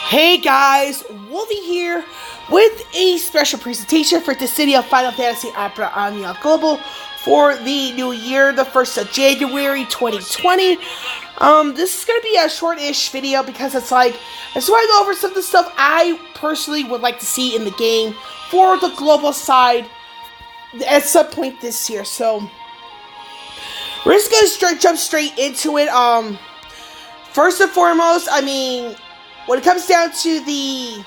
Hey guys, Wolvie here with a special presentation for the City of Final Fantasy Opera on DFFOO Global for the new year, the 1st of January 2020. This is going to be a short-ish video because it's like, I just want to go over some of the stuff I personally would like to see in the game for the global side at some point this year. So, we're just going to jump straight into it. First and foremost, when it comes down to the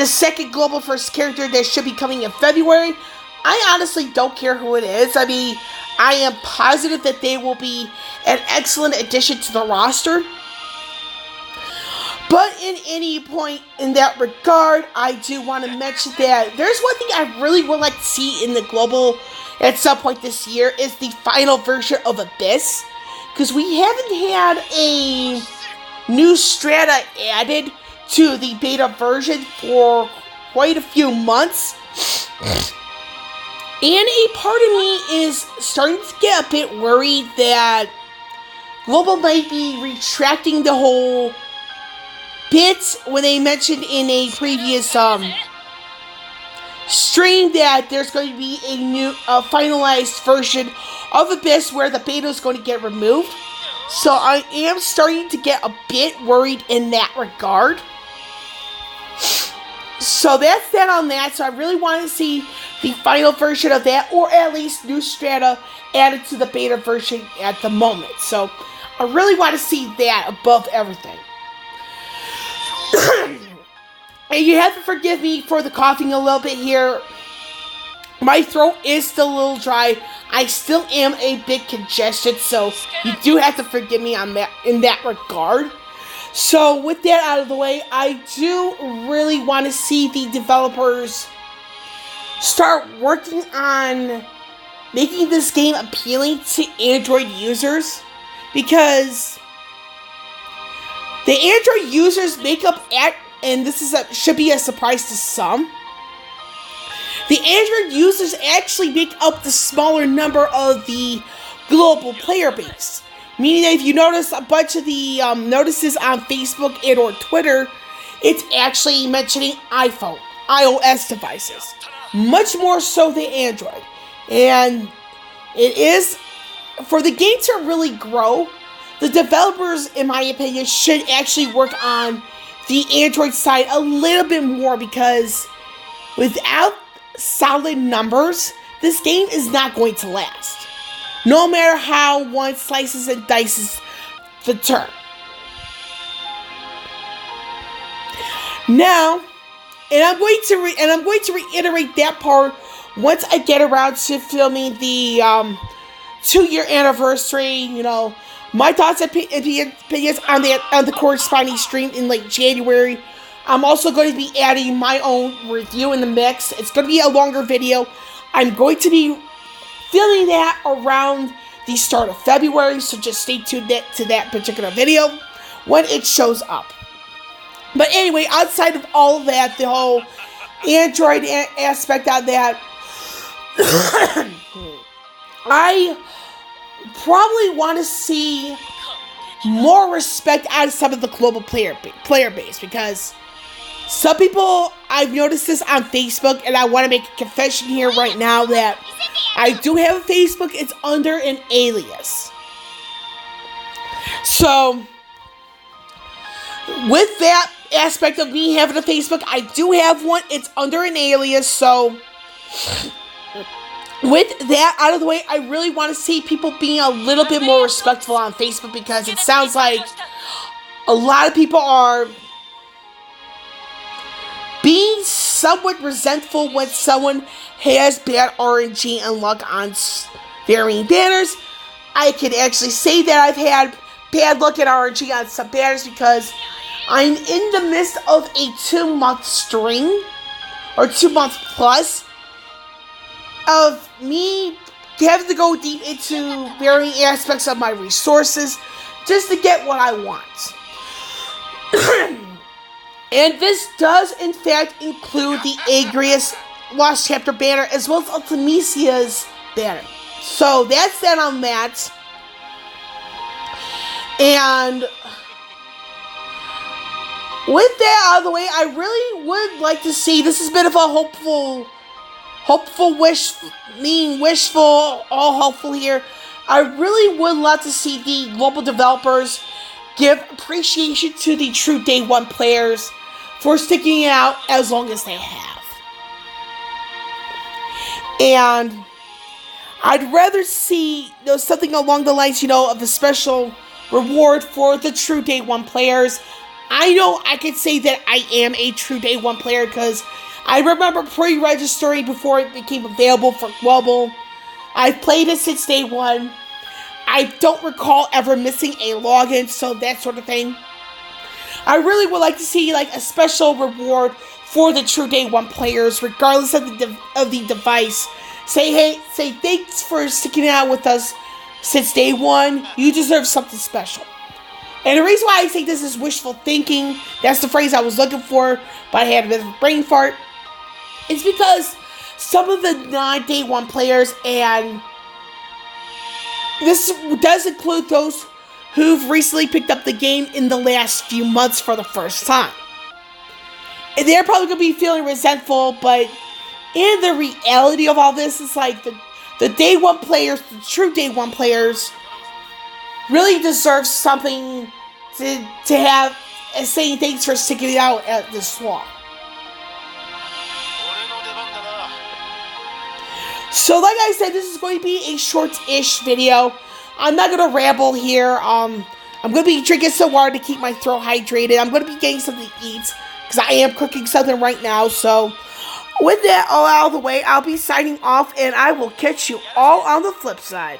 second global first character that should be coming in February, I honestly don't care who it is. I am positive that they will be an excellent addition to the roster. But in any point in that regard, I do want to mention that there's one thing I really would like to see in the global at some point this year is the final version of Abyss. Because we haven't had a new strata added to the beta version for quite a few months. And a part of me is starting to get a bit worried that Global might be retracting the whole bit when they mentioned in a previous stream that there's going to be a new finalized version of Abyss where the beta is going to get removed. So I am starting to get a bit worried in that regard. So that's that on that. So I really want to see the final version of that, or at least new strata added to the beta version at the moment. So I really want to see that above everything. And you have to forgive me for the coughing a little bit here. My throat is still a little dry. I still am a bit congested, so you do have to forgive me on that in that regard. So with that out of the way, I do really want to see the developers start working on making this game appealing to Android users, because the Android users make up and this should be a surprise to some. The Android users actually make up the smaller number of the global player base. Meaning that if you notice a bunch of the notices on Facebook and or Twitter, it's actually mentioning iOS devices. Much more so than Android. And it is, for the game to really grow, the developers, in my opinion, should actually work on the Android side a little bit more, because without solid numbers, this game is not going to last. No matter how one slices and dices the term. Now, and I'm going to reiterate that part once I get around to filming the 2-year anniversary. My thoughts and opinions on the corresponding stream in late January. I'm also going to be adding my own review in the mix. It's going to be a longer video. I'm going to be filming that around the start of February, so just stay tuned to that particular video when it shows up. But anyway, outside of all of that, the whole Android aspect of that, I probably want to see more respect out of some of the global player base, because some people, I've noticed this on Facebook, and I want to make a confession here right now that I do have a Facebook. It's under an alias. So, with that aspect of me having a Facebook, I do have one. It's under an alias. So, with that out of the way, I really want to see people being a little bit more respectful on Facebook, because it sounds like a lot of people are being somewhat resentful when someone has bad RNG and luck on varying banners. I can actually say that I've had bad luck at RNG on some banners, because I'm in the midst of a 2-month string, or 2-month plus, of me having to go deep into varying aspects of my resources just to get what I want. And this does, in fact, include the Agrius Lost Chapter banner, as well as Ultimisia's banner. So that's that on that. And With that out of the way, I really would like to see, this is a bit of a wishful, all hopeful here. I really would love to see the global developers give appreciation to the true day one players for sticking it out as long as they have. And I'd rather see something along the lines, of a special reward for the true day one players. I know I could say that I am a true day one player because I remember pre-registering before it became available for Global. I've played it since day one. I don't recall ever missing a login, so that sort of thing. I really would like to see a special reward for the true day one players, regardless of the device. Say thanks for sticking out with us since day one. You deserve something special. And the reason why I say this is wishful thinking, that's the phrase I was looking for, but I had a bit of a brain fart, is because some of the non-day one players, and this does include those who've recently picked up the game in the last few months for the first time. And they're probably going to be feeling resentful, but in the reality of all this, it's the day one players, the true day one players, really deserve something to have as saying thanks for sticking it out at this long. So like I said, this is going to be a short-ish video. I'm not going to ramble here. I'm going to be drinking some water to keep my throat hydrated. I'm going to be getting something to eat because I am cooking something right now. So with that all out of the way, I'll be signing off and I will catch you all on the flip side.